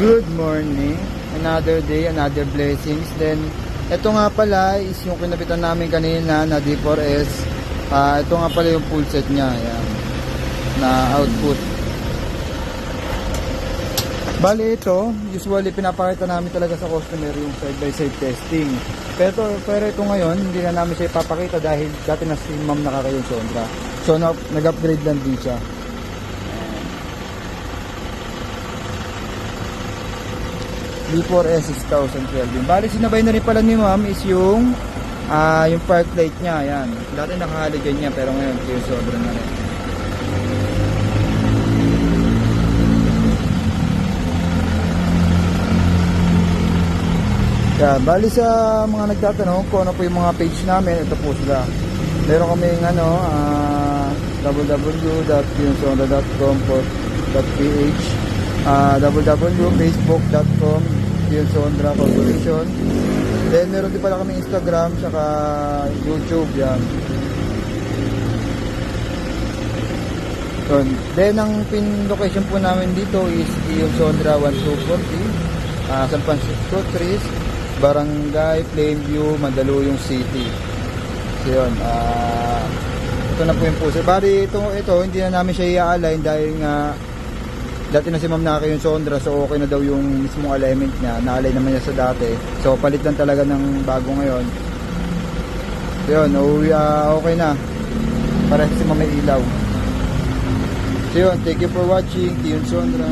Good morning. Another day, another blessings. Then, ito nga pala is yung kinabitan namin kanina na D4S. Ito nga pala yung full set niya. Ayan. Na output. Bali ito, usually pinapakita namin talaga sa customer yung side by side testing. Pero ito ngayon, hindi na namin siya ipapakita dahil dati na si ma'am nakakayon Sondra. So, nag-upgrade lang din siya. D4S 6012. Bali sinabay na rin pala ni ma'am is yung park light niya. Ayan. Dati nakahaligan niya pero ngayon yung sobra na rin. Kaya, bali sa mga nagtatanong kung ano po yung mga page namin, ito po sila. Meron kaming www.pionsondra.com.ph www.facebook.com Pionsondra Corporation. Then meron din pala kami Instagram saka YouTube yan. So, then ang pin location po namin dito is Pionsondra 1240 San Francisco Trees, Barangay Plainview, Mandaluyong City. So yun, ito na po yung puso. Bali ito hindi na namin siya i-align dahil nga dati na si ma'am nakakayon Sondra, so okay na daw yung mismong alignment niya, na-align naman niya sa dati, so palit lang talaga ng bago ngayon. So yun, okay na para si ma'am may ilaw. So yun, thank you for watching Pionsondra.